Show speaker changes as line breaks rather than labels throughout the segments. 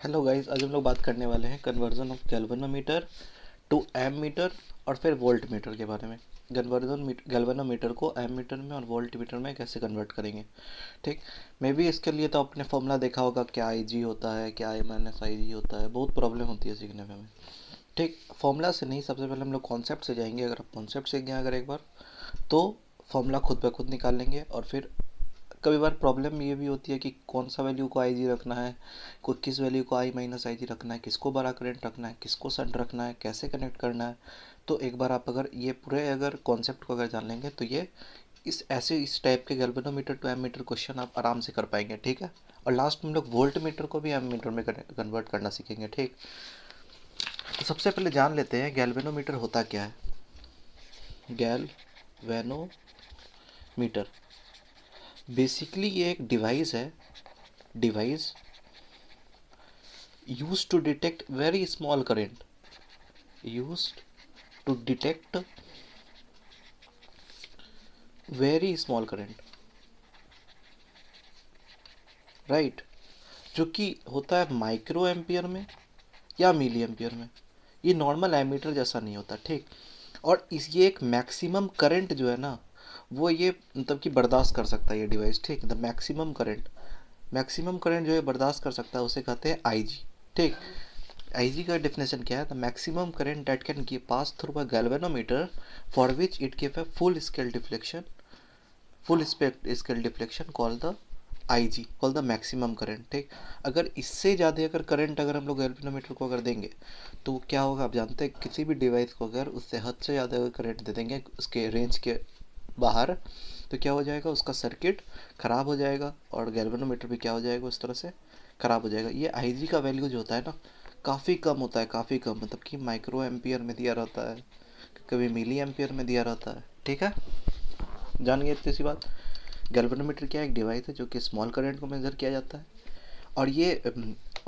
Hello guys, आज हम लोग बात करने वाले हैं conversion of galvanometer to ammeter और फिर वोल्ट मीटर के बारे में। गैल्वेनोमीटर को एम मीटर में और वोल्ट मीटर में कैसे कन्वर्ट करेंगे। ठीक। मे बी इसके लिए तो आपने फॉर्मूला देखा होगा, क्या आई जी होता है, क्या आई माइनस आई जी होता है। बहुत प्रॉब्लम होती है सीखने में हमें। ठीक। फॉर्मूला से नहीं, सबसे पहले हम लोग कॉन्सेप्ट से जाएंगे। अगर आप कॉन्सेप्ट सीख गए अगर एक बार, तो फॉर्मूला खुद पे खुद निकाल लेंगे। और फिर कभी बार प्रॉब्लम ये भी होती है कि कौन सा वैल्यू को आई जी रखना है, कोई किस वैल्यू को आई माइनस आई जी रखना है, किसको बड़ा करंट रखना है, किसको शंट रखना है, कैसे कनेक्ट करना है। तो एक बार आप अगर ये पूरे अगर कॉन्सेप्ट को अगर जान लेंगे तो ये इस टाइप के galvanometer to ammeter question आप आराम से कर पाएंगे। ठीक है। और लास्ट में हम लोग वोल्ट मीटर को भी एम मीटर में कन्वर्ट करना सीखेंगे। ठीक। तो सबसे पहले जान लेते हैं गैल्वेनोमीटर होता क्या है। गैल्वेनोमीटर बेसिकली ये एक डिवाइस है, device used to detect very small current, used to detect very small current, right? जो कि होता है माइक्रो एम्पियर में या मिली एम्पियर में। ये नॉर्मल एमीटर जैसा नहीं होता। ठीक। और इस ये एक मैक्सिमम करंट जो है ना, वो ये मतलब कि बर्दाश्त कर सकता है ये डिवाइस। ठीक। द मैक्सिमम करंट जो है बर्दाश्त कर सकता है उसे कहते हैं आईजी। ठीक। आईजी का डेफिनेशन क्या है? The maximum current that can pass through a galvanometer for which it give a full scale deflection call the IG, call the maximum current. ठीक। अगर इससे ज़्यादा अगर करंट अगर हम लोग गैल्वेनोमीटर को अगर देंगे तो क्या होगा आप जानते हैं। किसी भी डिवाइस को अगर उससे हद से ज़्यादा अगर करंट दे देंगे उसके रेंज के बाहर, तो क्या हो जाएगा, उसका सर्किट ख़राब हो जाएगा और गैल्वेनोमीटर भी क्या हो जाएगा, उस तरह से ख़राब हो जाएगा। ये आईजी का वैल्यू जो होता है ना, काफ़ी कम होता है, काफ़ी कम, मतलब कि माइक्रो एम्पियर में दिया रहता है, कभी मिली एम्पियर में दिया रहता है। ठीक है। जान गए इतनी सी बात। गैल्वेनोमीटर क्या एक डिवाइस है जो कि स्मॉल करंट को मेज़र किया जाता है। और ये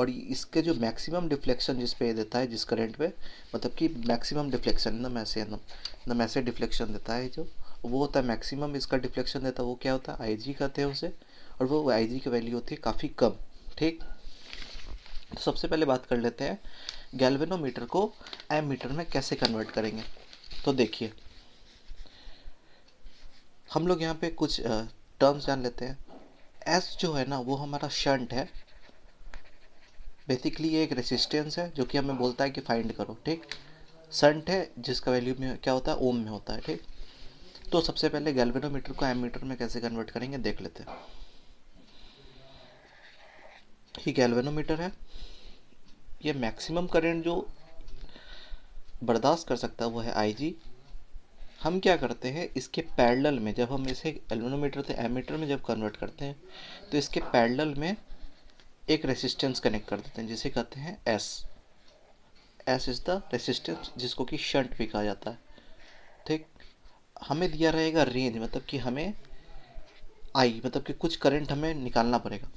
और इसके जो मैक्सिमम डिफ्लेक्शन जिस पे देता है, जिस करंट पे, मतलब कि मैक्सिमम डिफ्लेक्शन एकदम ऐसे डिफ्लेक्शन देता है जो, वो होता है मैक्सिमम इसका डिफ्लेक्शन देता है, वो क्या होता है, आईजी कहते हैं उसे। और वो आईजी की वैल्यू होती है काफ़ी कम। ठीक। तो सबसे पहले बात कर लेते हैं गैल्वेनोमीटर को एम मीटर में कैसे कन्वर्ट करेंगे। तो देखिए, हम लोग यहाँ पे कुछ टर्म्स जान लेते हैं। एस जो है ना, वो हमारा शंट है। बेसिकली ये एक रेसिस्टेंस है जो कि हमें बोलता है कि फाइंड करो। ठीक। शंट है जिसका वैल्यू में क्या होता है, ओम में होता है। ठीक। तो सबसे पहले गैल्वेनोमीटर को एमीटर में कैसे कन्वर्ट करेंगे देख लेते हैं। ये गैल्वेनोमीटर है, ये मैक्सिमम करंट जो बर्दाश्त कर सकता है वो है आईजी। हम क्या करते हैं, इसके पैरेलल में जब हम इसे गैल्वेनोमीटर से एमीटर में जब कन्वर्ट करते हैं तो इसके पैरेलल में एक रेसिस्टेंस कनेक्ट कर देते हैं जिसे कहते हैं S. S is the resistance जिसको कि शंट भी कहा जाता है। ठीक। हमें दिया रहेगा रेंज, मतलब कि हमें आई, मतलब कि कुछ करंट हमें निकालना पड़ेगा।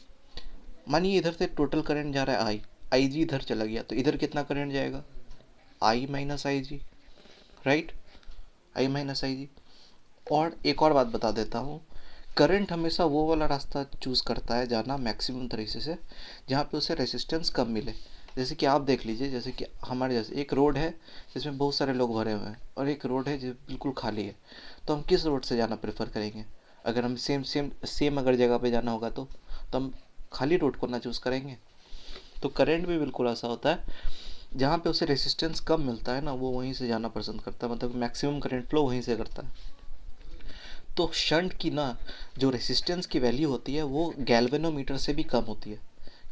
मानिए इधर से टोटल करंट जा रहा है आई, आई जी इधर चला गया तो इधर कितना करंट जाएगा, आई minus I ji, right, I minus I जी। और एक और बात बता देता हूँ, करंट हमेशा वो वाला रास्ता चूज़ करता है जाना मैक्सिमम तरीके से जहाँ पे उसे रेसिस्टेंस कम मिले। जैसे कि आप देख लीजिए, जैसे कि हमारे जैसे एक रोड है जिसमें बहुत सारे लोग भरे हुए हैं और एक रोड है जो बिल्कुल खाली है, तो हम किस रोड से जाना प्रेफर करेंगे? अगर हम सेम सेम सेम अगर जगह पे जाना होगा तो हम खाली रोड को ना चूज़ करेंगे। तो करंट भी बिल्कुल ऐसा होता है, जहाँ पे उसे रेसिस्टेंस कम मिलता है ना, वो वहीं से जाना पसंद करता है, मतलब मैक्सिमम करंट फ्लो वहीं से करता है। तो शंट की ना जो रेसिस्टेंस की वैल्यू होती है वो गैल्वेनोमीटर से भी कम होती है।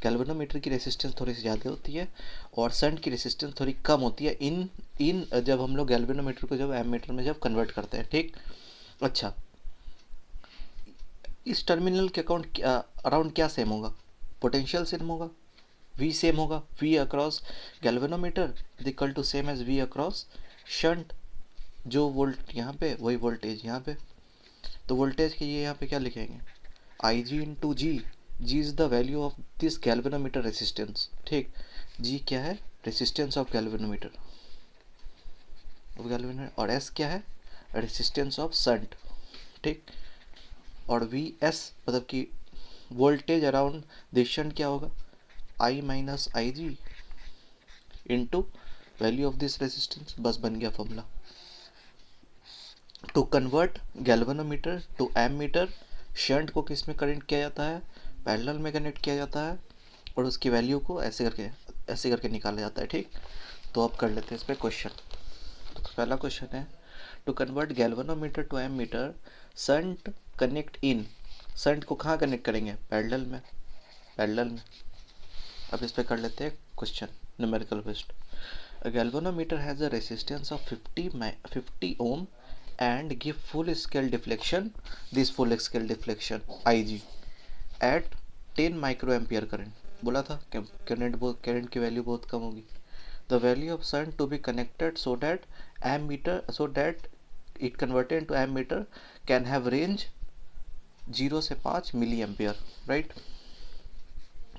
गैल्वेनोमीटर की रेसिस्टेंस थोड़ी सी ज़्यादा होती है और शंट की रेसिस्टेंस थोड़ी कम होती है इन इन जब हम लोग गैल्वेनोमीटर को जब एमीटर में जब कन्वर्ट करते हैं। ठीक। अच्छा, इस टर्मिनल के अकाउंट अराउंड क्या सेम होगा, पोटेंशियल सेम होगा, वी सेम होगा, V across galvanometer is equal to same as V across shunt. जो वोल्ट यहाँ पे वही वोल्टेज यहाँ पे। तो वोल्टेज के लिए यहाँ पे क्या लिखेंगे, I G into G. G is the value of this galvanometer resistance. ठीक। जी क्या है, रेसिस्टेंस ऑफ गैल्वेनोमीटर और एस क्या है, रेसिस्टेंस ऑफ शंट। ठीक। और वी एस मतलब कि वोल्टेज अराउंड दिस शंट क्या होगा, I minus I G into value of this resistance, बस बन गया formula. To convert galvanometer to ammeter, shunt को किस में कनेक्ट किया जाता है, पैरेलल में कनेक्ट किया जाता है, और उसकी वैल्यू को ऐसे करके निकाला जाता है। ठीक, तो अब कर लेते हैं इस पर क्वेश्चन। तो पहला क्वेश्चन है, to convert galvanometer to ammeter, shunt connect in, shunt को कहाँ कनेक्ट करेंगे, पैरेलल में। अब इस पर कर लेते हैं question, numerical based. A galvanometer has a resistance of 50 ohm and give full scale deflection, this full scale deflection Ig at 10 microampere current। बोला था करंट की वैल्यू बहुत कम होगी। The value of shunt to be connected so that it converted into ammeter can have range 0 से 5 milli ampere, right.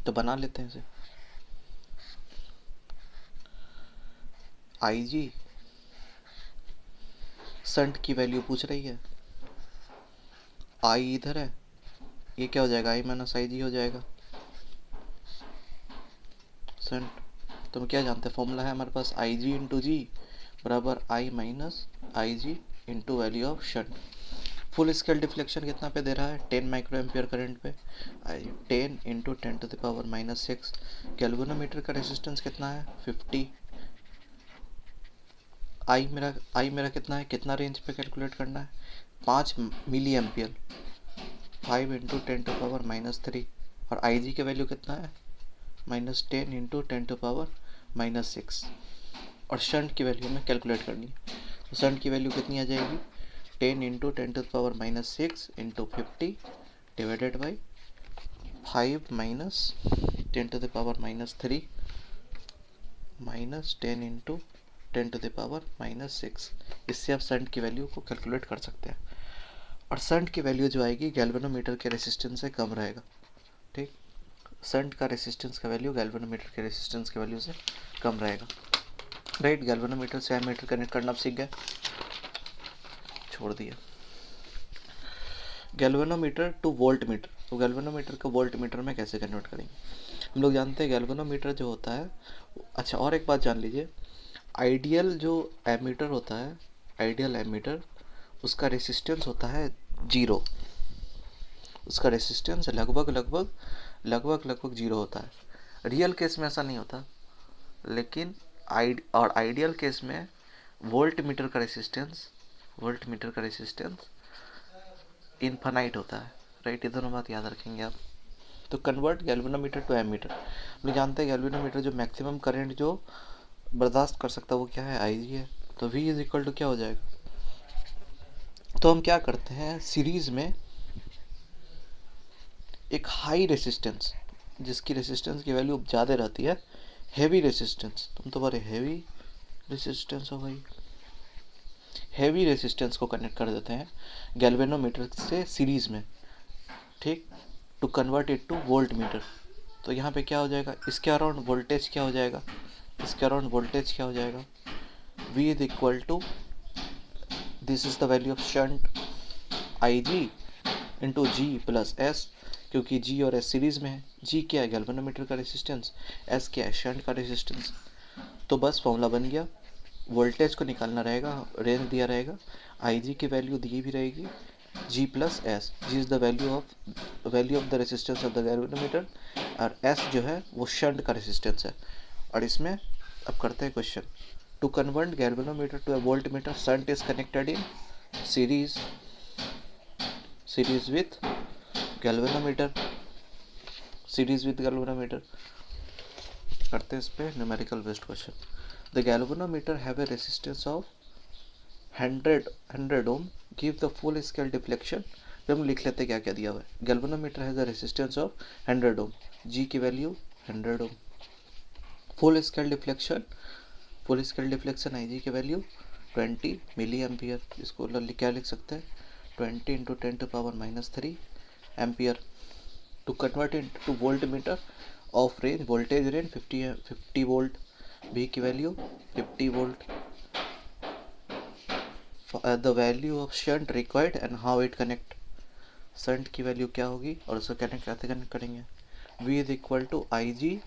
तो बना लेते हैं इसे। Ig शंट की वैल्यू पूछ रही है, आई इधर है, ये क्या हो जाएगा, आई माइनस आई जी हो जाएगा शंट। तो हम क्या जानते हैं, फॉर्मूला है हमारे पास आई जी इंटू जी बराबर I minus I G into value of shunt. Full scale deflection कितना पे दे रहा है, 10 माइक्रो एम्पियर करंट पे, 10 इंटू 10⁻⁻6। गैल्वेनोमीटर का रेजिस्टेंस कितना है, 50। आई मेरा कितना है, कितना रेंज पे कैलकुलेट करना है, 5 मिली एम्पियर, 5 इंटू 10⁻⁻3। और आई जी की वैल्यू कितना है, -10 इंटू 10⁻⁻6। और शंट की वैल्यू हमें कैलकुलेट करनी है। तो शंट की वैल्यू कितनी आ जाएगी, 10 into 10⁻⁻6 into 50 divided by 5 minus 10⁻⁻3 minus 10 into 10⁻⁻6। इससे आप शंट की वैल्यू को कैलकुलेट कर सकते हैं। और शंट की वैल्यू जो आएगी गैल्वेनोमीटर के रेजिस्टेंस से कम रहेगा। ठीक, शंट का रेजिस्टेंस का वैल्यू गैल्वेनोमीटर के रेजिस्टेंस की वैल्यू से कम रहेगा, राइट। गैल्वेनोमीटर से एमीटर कनेक्ट करना आप सीख गए, छोड़ दिया। गैल्वेनोमीटर टू वोल्ट मीटर, तो गैल्वेनोमीटर को वोल्ट मीटर में कैसे कन्वर्ट करेंगे। हम लोग जानते हैं गैल्वेनोमीटर जो होता है, अच्छा और एक बात जान लीजिए, आइडियल जो एमीटर होता है, आइडियल एमीटर, उसका रेसिस्टेंस होता है 0। उसका रेसिस्टेंस लगभग 0 होता है। रियल केस में ऐसा नहीं होता, लेकिन आइडियल केस में वोल्ट मीटर का रेसिस्टेंस इनफाइनाइट होता है, राइट। ये दोनों बात याद रखेंगे आप। तो कन्वर्ट गैल्वेनोमीटर टू एमीटर, हम लोग जानते हैं गैल्वेनोमीटर जो मैक्सिमम करंट जो बर्दाश्त कर सकता है वो क्या है, आई जी है। तो V इज इक्वल टू क्या हो जाएगा, तो हम क्या करते हैं, सीरीज में एक हाई रेसिस्टेंस, जिसकी रेसिस्टेंस की वैल्यू ज़्यादा रहती है, हैवी रेसिस्टेंस, तुम तो बड़े हैवी रेसिस्टेंस हो भाई, हैवी रेसिस्टेंस को कनेक्ट कर देते हैं गैल्वेनोमीटर से सीरीज में, ठीक, to convert it to voltmeter. तो यहाँ पे क्या हो जाएगा, इसके अराउंड वोल्टेज क्या हो जाएगा, V is equal to, this is the value of shunt I G into G plus S, क्योंकि G और S सीरीज में है। G क्या है, गैल्वेनोमीटर का रेसिस्टेंस, S क्या है, शंट का रेसिस्टेंस। तो बस फॉर्मूला बन गया, वोल्टेज को निकालना रहेगा, रेंज दिया रहेगा, Ig की वैल्यू दी भी रहेगी, G plus S, G is the value of the resistance of the galvanometer, और S जो है वो शंट का रेसिस्टेंस है। और इसमें अब करते हैं question, to convert galvanometer to a voltmeter, shunt is connected in series with galvanometer, करते हैं इस पे numerical based question. The galvanometer have a resistance of 100 ohm, give the full scale deflection. जब हम लिख लेते हैं क्या क्या दिया हुआ है, galvanometer has a resistance of 100 ओम, जी की वैल्यू 100 ओम, फुल स्केल डिफ्लेक्शन आई जी की वैल्यू 20 मिली एम्पियर। इसको क्या लिख सकते हैं, 20 into 10⁻⁻3 ampere. To convert it to voltmeter of range, voltage range 50 volt, V की value 50 volt, the value of shunt required and how it connect, shunt की value क्या होगी और उसको कनेक्ट कैसे कनेक्ट करेंगे। V is equal to I G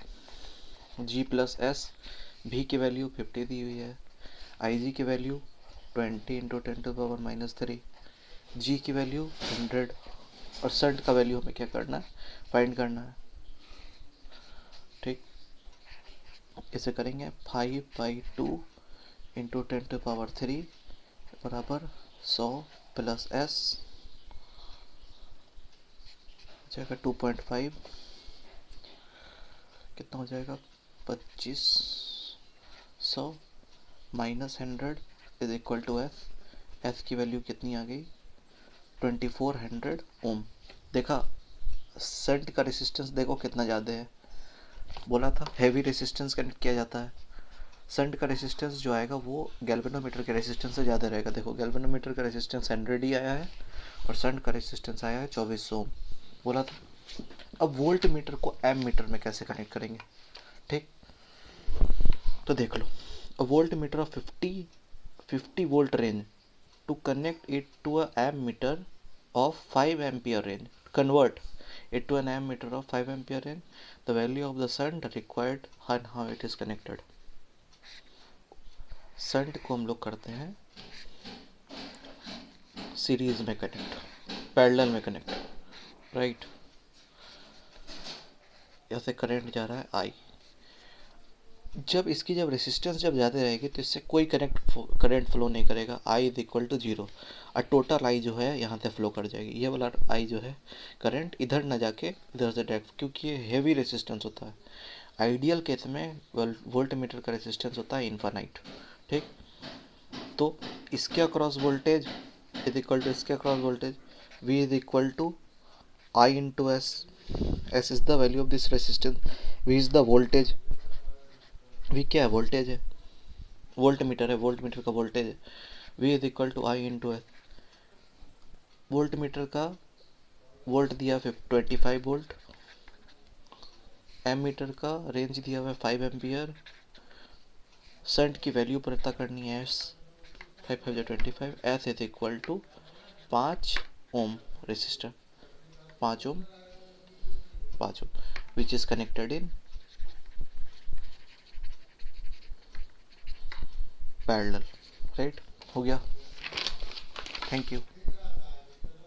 G plus S, V की value 50 दी हुई है, IG की वैल्यू 20 इंटू 10⁻³ G की वैल्यू 100 और शंट का वैल्यू हमें क्या करना है, फाइंड करना है। ठीक, इसे करेंगे 5/2 इंटू 10⁻³ बराबर 100 प्लस एस जाएगा 2.5, कितना हो जाएगा 2500 minus 100 is equal to F. F की वैल्यू कितनी आ गई 2400 ओम। देखा शंट का रेसिस्टेंस देखो कितना ज़्यादा है, बोला था हैवी रेसिस्टेंस कनेक्ट किया जाता है। शंट का रेसिस्टेंस जो आएगा वो गैल्वेनोमीटर के रेसिस्टेंस से ज़्यादा रहेगा। देखो गैल्वेनोमीटर का रेसिस्टेंस 100 ही आया है और शंट का रेसिस्टेंस आया है 2400 ओम, बोला था। अब वोल्ट मीटर को एम मीटर में कैसे कनेक्ट करेंगे, ठीक, तो देख लो। A voltmeter of 50 volt range to connect it to a ammeter of 5 ampere range, convert it to an ammeter of 5 ampere range, the value of the shunt required and how it is connected। Shunt को हम लोग करते हैं series में connect, parallel में connect, right. यहाँ से current जा रहा है आई, जब इसकी जब रेसिस्टेंस जब ज़्यादा रहेगी तो इससे कोई करंट फ्लो नहीं करेगा, आई इज इक्वल टू 0 और टोटल आई जो है यहाँ से फ्लो कर जाएगी। ये वाला आई जो है करंट इधर ना जाके इधर से डायरेक्ट, क्योंकि ये हैवी रेसिस्टेंस होता है। आइडियल केस में वोल्ट मीटर का रेसिस्टेंस होता है इनफाइनाइट, ठीक। तो इसके across voltage is equal to इसके across voltage, V is equal to I into S. S is the value of this resistance, V is the voltage, V क्या है वोल्टेज है, वोल्ट मीटर है, वोल्ट मीटर का voltage है। V is equal to I into S, voltmeter का volt दिया 25 volt, M metre का range दिया हुआ है 5 एम्पियर, शंट की वैल्यू पता करनी है S, 5×5 = 25, S is equal to 5 ohm resistor, 5 ohm, 5 ohm which is connected in parallel, right. हो गया, थैंक यू।